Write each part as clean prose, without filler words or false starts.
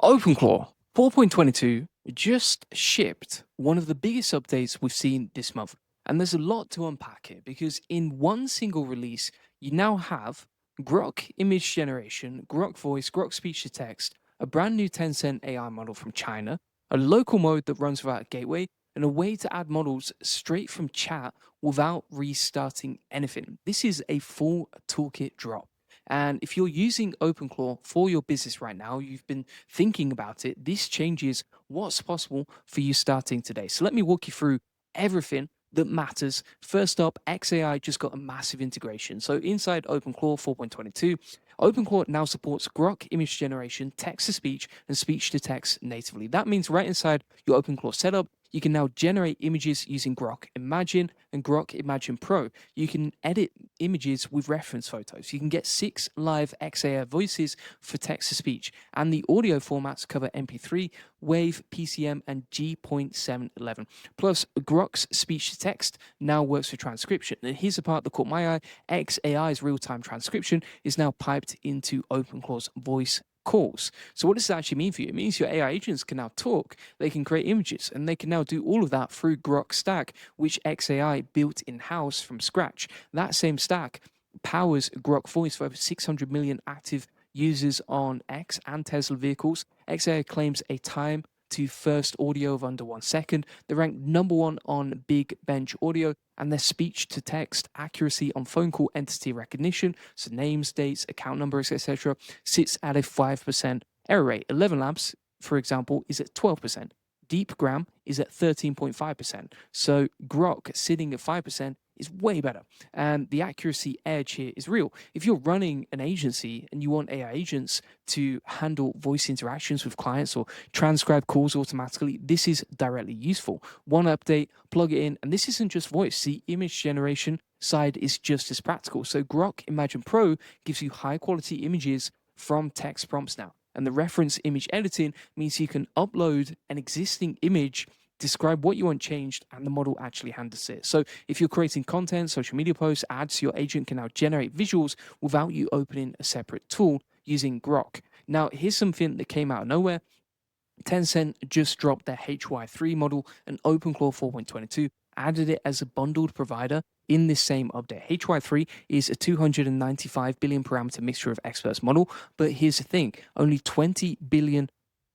OpenClaw 4.22 just shipped one of the biggest updates we've seen this month. And there's a lot to unpack here because in one single release, you now have Grok image generation, Grok voice, Grok speech to text, a brand new Tencent AI model from China, a local mode that runs without a gateway, and a way to add models straight from chat without restarting anything. This is a full toolkit drop. And if you're using OpenClaw for your business right now, you've been thinking about it, this changes what's possible for you starting today. So let me walk you through everything that matters. First up, XAI just got a massive integration. So inside OpenClaw 4.22, OpenClaw now supports Grok image generation, text to speech, and speech to text natively. That means right inside your OpenClaw setup, you can now generate images using Grok Imagine and Grok Imagine Pro. You can edit images with reference photos. You can get 6 live XAI voices for text to speech. And the audio formats cover MP3, WAV, PCM, and G.711. Plus, Grok's speech to text now works for transcription. And here's the part that caught my eye. XAI's real-time transcription is now piped into OpenClaw's voice calls. So what does that actually mean for you? It means your AI agents can now talk, they can create images, and they can now do all of that through Grok Stack, which XAI built in-house from scratch. That same stack powers Grok Voice for over 600 million active users on X and Tesla vehicles. XAI claims a time to first audio of under 1 second. They rank #1 on Big Bench Audio, and their speech to text accuracy on phone call entity recognition, so names, dates, account numbers, etc., sits at a 5% error rate. 11 Labs, for example, is at 12%. DeepGram is at 13.5%. So Grok sitting at 5% is way better. And the accuracy edge here is real. If you're running an agency and you want AI agents to handle voice interactions with clients or transcribe calls automatically, this is directly useful. One update, plug it in, and this isn't just voice. The image generation side is just as practical. So Grok Imagine Pro gives you high quality images from text prompts now. And the reference image editing means you can upload an existing image, describe what you want changed, and the model actually handles it. So if you're creating content, social media posts, ads, your agent can now generate visuals without you opening a separate tool using Grok. Now, here's something that came out of nowhere. Tencent just dropped their HY3 model, and OpenClaw 4.22 added it as a bundled provider in this same update. HY3 is a 295 billion parameter mixture of experts model, but here's the thing, only 20 billion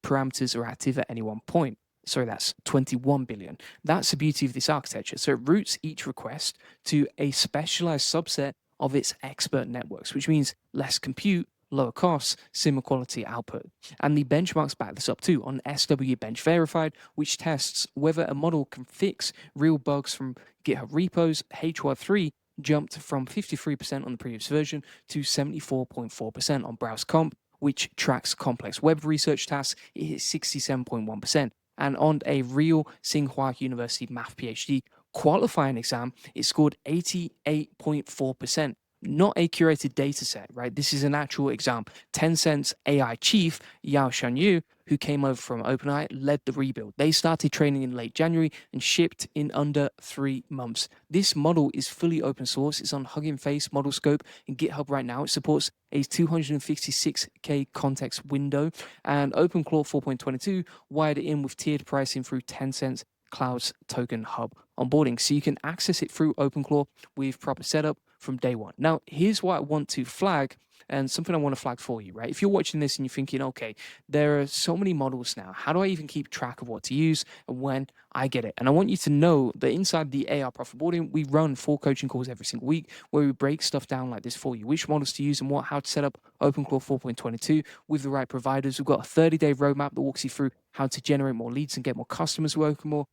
parameters are active at any one point. Sorry, that's 21 billion. That's the beauty of this architecture. So it routes each request to a specialized subset of its expert networks, which means less compute, lower costs, similar quality output. And the benchmarks back this up too on SW Bench Verified, which tests whether a model can fix real bugs from GitHub repos. HY3 jumped from 53% on the previous version to 74.4% on Browse Comp, which tracks complex web research tasks. It hit 67.1%. And on a real Tsinghua University math PhD qualifying exam, it scored 88.4%. Not a curated data set, right? This is an actual exam. Tencent's AI chief, Yao Shanyu, who came over from OpenAI, led the rebuild. They started training in late January and shipped in under 3 months. This model is fully open source. It's on Hugging Face, Model Scope, and GitHub right now. It supports a 256K context window, and OpenClaw 4.22 wired it in with tiered pricing through Tencent's Cloud's Token Hub onboarding. So you can access it through OpenClaw with proper setup from day one. Now, here's what I want to flag, and something I want to flag for you, right? If you're watching this and you're thinking, okay, there are so many models now, how do I even keep track of what to use and when? I get it. And I want you to know that inside the AI Profit Boarding, we run 4 coaching calls every single week where we break stuff down like this for you, which models to use and how to set up OpenClaw 4.22 with the right providers. We've got a 30-day roadmap that walks you through how to generate more leads and get more customers working more.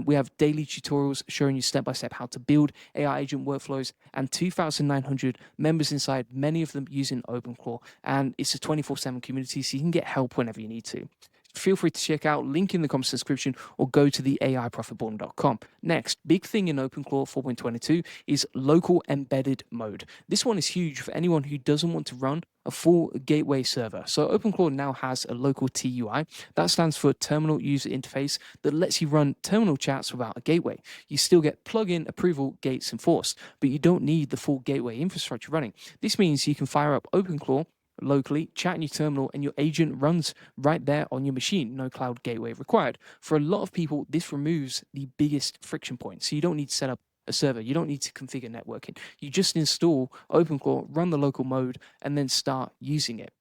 We have daily tutorials showing you step-by-step how to build AI agent workflows, and 2,900 members inside, many of them using OpenClaw. And it's a 24/7 community, so you can get help whenever you need to. Feel free to check out, link in the comments description, or go to the AIProfitBoarding.com. Next, big thing in OpenClaw 4.22 is local embedded mode. This one is huge for anyone who doesn't want to run a full gateway server. So OpenClaw now has a local TUI. That stands for Terminal User Interface, that lets you run terminal chats without a gateway. You still get plugin approval gates enforced, but you don't need the full gateway infrastructure running. This means you can fire up OpenClaw locally, chat in your terminal, and your agent runs right there on your machine. No cloud gateway required. For a lot of people, this removes the biggest friction point. So you don't need to set up a server. You don't need to configure networking. You just install OpenClaw, run the local mode, and then start using it.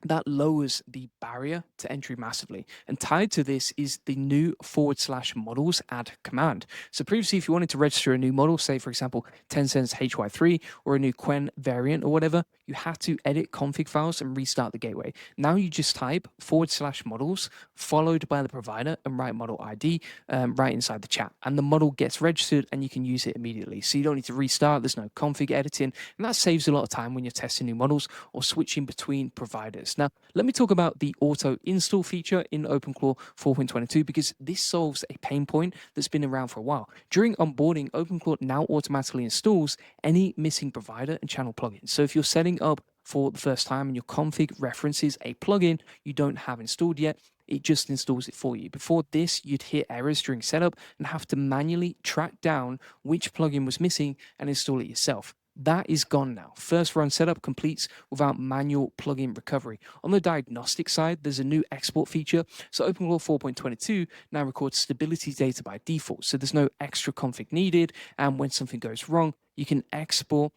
That lowers the barrier to entry massively. And tied to this is the new /models add command. So previously, if you wanted to register a new model, say for example, Tencent's HY3 or a new Quen variant or whatever, you had to edit config files and restart the gateway. Now you just type /models followed by the provider and write model ID right inside the chat. And the model gets registered and you can use it immediately. So you don't need to restart, there's no config editing. And that saves a lot of time when you're testing new models or switching between providers. Now, let me talk about the auto install feature in OpenClaw 4.22 because this solves a pain point that's been around for a while. During onboarding, OpenClaw now automatically installs any missing provider and channel plugins. So if you're setting up for the first time and your config references a plugin you don't have installed yet, it just installs it for you. Before this, you'd hit errors during setup and have to manually track down which plugin was missing and install it yourself. That is gone now. First run setup completes without manual plugin recovery. On the diagnostic side, there's a new export feature. So OpenClaw 4.22 now records stability data by default. So there's no extra config needed. And when something goes wrong, you can export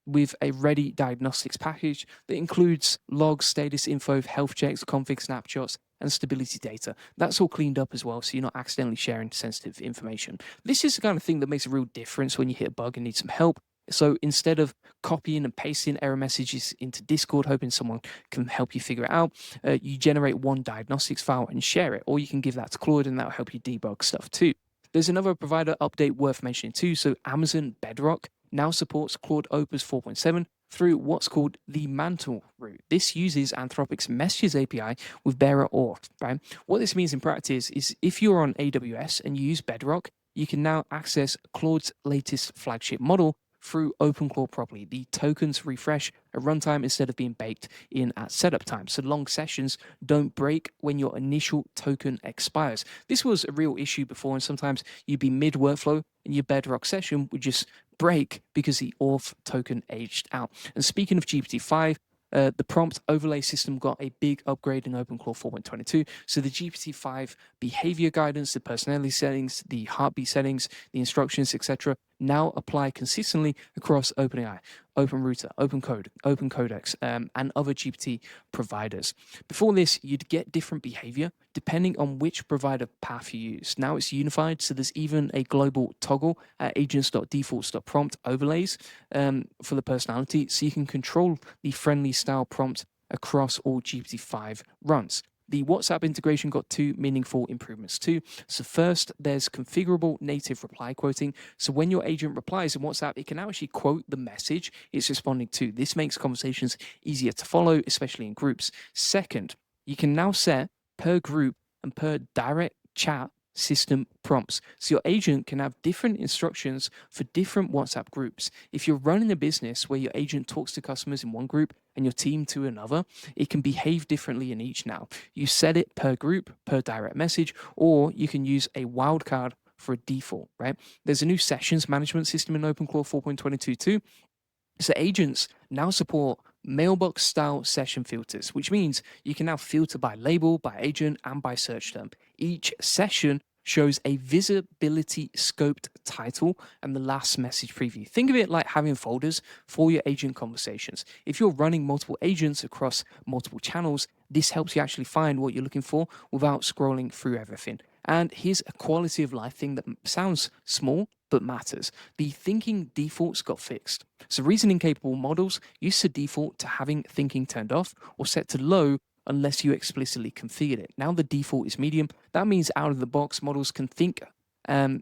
with a ready diagnostics package that includes logs, status info, health checks, config snapshots, and stability data. That's all cleaned up as well, so you're not accidentally sharing sensitive information. This is the kind of thing that makes a real difference when you hit a bug and need some help. So instead of copying and pasting error messages into Discord, hoping someone can help you figure it out, you generate one diagnostics file and share it, or you can give that to Claude and that'll help you debug stuff too. There's another provider update worth mentioning too. So Amazon Bedrock now supports Claude Opus 4.7 through what's called the mantle route. This uses Anthropic's messages API with bearer auth, right? What this means in practice is if you're on AWS and you use Bedrock, you can now access Claude's latest flagship model through OpenClaw properly. The tokens refresh at runtime instead of being baked in at setup time. So long sessions don't break when your initial token expires. This was a real issue before, and sometimes you'd be mid workflow and your Bedrock session would just break because the auth token aged out. And speaking of GPT-5, the prompt overlay system got a big upgrade in OpenClaw 4.22. So the GPT-5 behavior guidance, the personality settings, the heartbeat settings, the instructions, etc., now apply consistently across OpenAI, OpenRouter, OpenCode, OpenCodex, and other GPT providers. Before this, you'd get different behavior depending on which provider path you use. Now it's unified, so there's even a global toggle at agents.defaults.prompt overlays for the personality, so you can control the friendly style prompt across all GPT-5 runs. The WhatsApp integration got two meaningful improvements too. So first, there's configurable native reply quoting. So when your agent replies in WhatsApp, it can actually quote the message it's responding to. This makes conversations easier to follow, especially in groups. Second, you can now set per group and per direct chat system prompts. So your agent can have different instructions for different WhatsApp groups. If you're running a business where your agent talks to customers in one group and your team to another, it can behave differently in each now. You set it per group, per direct message, or you can use a wildcard for a default, right? There's a new sessions management system in OpenClaw 4.22 too. So agents now support mailbox style session filters, which means you can now filter by label, by agent, and by search term. Each session shows a visibility scoped title and the last message preview. Think of it like having folders for your agent conversations. If you're running multiple agents across multiple channels, this helps you actually find what you're looking for without scrolling through everything. And here's a quality of life thing that sounds small, but matters. The thinking defaults got fixed. So reasoning capable models used to default to having thinking turned off or set to low unless you explicitly configured it. Now the default is medium. That means out of the box models can think and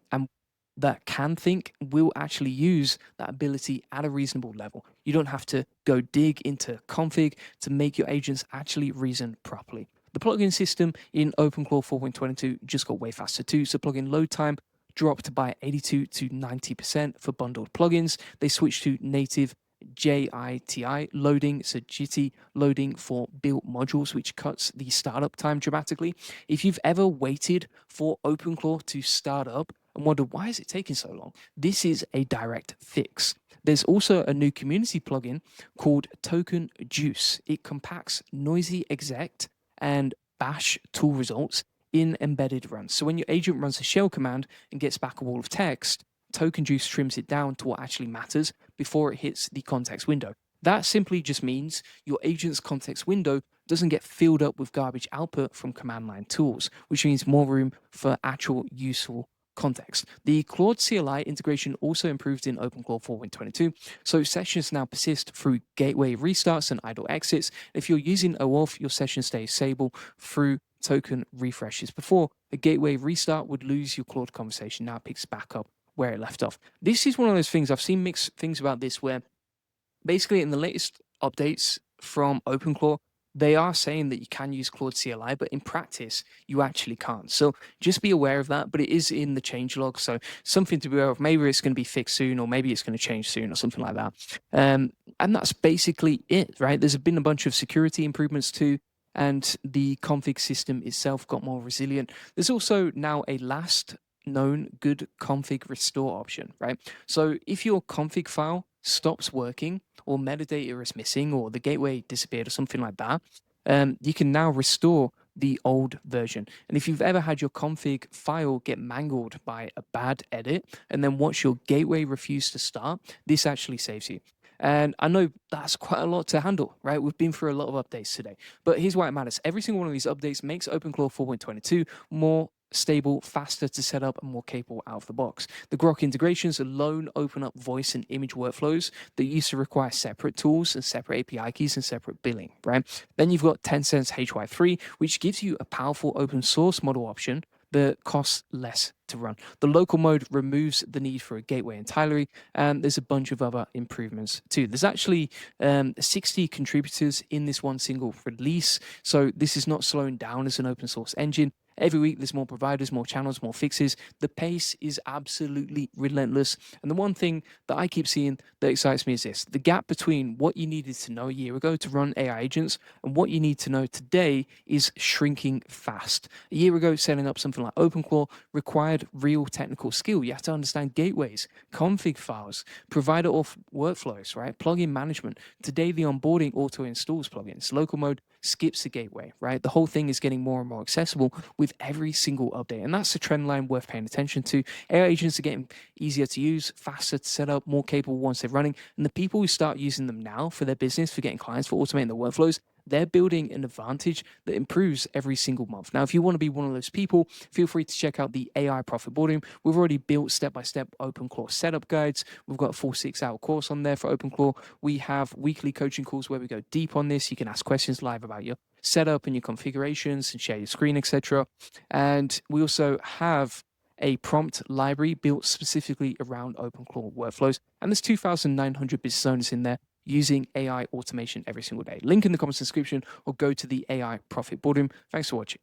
that can think will actually use that ability at a reasonable level. You don't have to go dig into config to make your agents actually reason properly. The plugin system in OpenClaw 4.22 just got way faster too. So plugin load time dropped by 82 to 90% for bundled plugins. They switched to native JITI loading, so JITI loading for built modules, which cuts the startup time dramatically. If you've ever waited for OpenClaw to start up and wonder why is it taking so long. This is a direct fix. There's also a new community plugin called Token Juice. It compacts noisy exec and bash tool results in embedded runs. So when your agent runs a shell command and gets back a wall of text, Token Juice trims it down to what actually matters before it hits the context window. That simply just means your agent's context window doesn't get filled up with garbage output from command line tools, which means more room for actual useful context. The Claude CLI integration also improved in OpenClaw 4.22, so sessions now persist through gateway restarts and idle exits. If you're using OAuth, your session stays stable through token refreshes. Before, a gateway restart would lose your Claude conversation. Now it picks back up where it left off. This is one of those things, I've seen mixed things about this where basically in the latest updates from OpenClaw, they are saying that you can use Claude CLI, but in practice, you actually can't. So just be aware of that, but it is in the changelog. So something to be aware of. Maybe it's going to be fixed soon, or maybe it's going to change soon, or something like that. And that's basically it, right? There's been a bunch of security improvements too, and the config system itself got more resilient. There's also now a last known good config restore option, right? So if your config file stops working, or metadata is missing, or the gateway disappeared, or something like that, you can now restore the old version. And if you've ever had your config file get mangled by a bad edit, and then watch your gateway refuse to start, this actually saves you. And I know that's quite a lot to handle, right? We've been through a lot of updates today, but here's why it matters. Every single one of these updates makes OpenClaw 4.22 more stable, faster to set up, and more capable out of the box. The Grok integrations alone open up voice and image workflows that used to require separate tools and separate API keys and separate billing, right? Then you've got Tencent's HY3, which gives you a powerful open source model option that costs less to run. The local mode removes the need for a gateway entirely, and there's a bunch of other improvements too. There's actually 60 contributors in this one single release, so this is not slowing down as an open source engine. Every week, there's more providers, more channels, more fixes. The pace is absolutely relentless. And the one thing that I keep seeing that excites me is this: the gap between what you needed to know a year ago to run AI agents and what you need to know today is shrinking fast. A year ago, setting up something like OpenClaw required real technical skill. You have to understand gateways, config files, provider auth workflows, right? Plugin management. Today, the onboarding auto installs plugins. Local mode skips the gateway, right? The whole thing is getting more and more accessible with every single update. And that's a trend line worth paying attention to. AI agents are getting easier to use, faster to set up, more capable once they're running. And the people who start using them now for their business, for getting clients, for automating their workflows, they're building an advantage that improves every single month. Now, if you want to be one of those people, feel free to check out the AI Profit Boardroom. We've already built step-by-step OpenClaw setup guides. We've got a full 6-hour course on there for OpenClaw. We have weekly coaching calls where we go deep on this. You can ask questions live about your setup and your configurations and share your screen, etc. And we also have a prompt library built specifically around OpenClaw workflows. And there's 2,900 business owners in there using AI automation every single day. Link in the comments description, or go to the AI Profit Boardroom. Thanks for watching.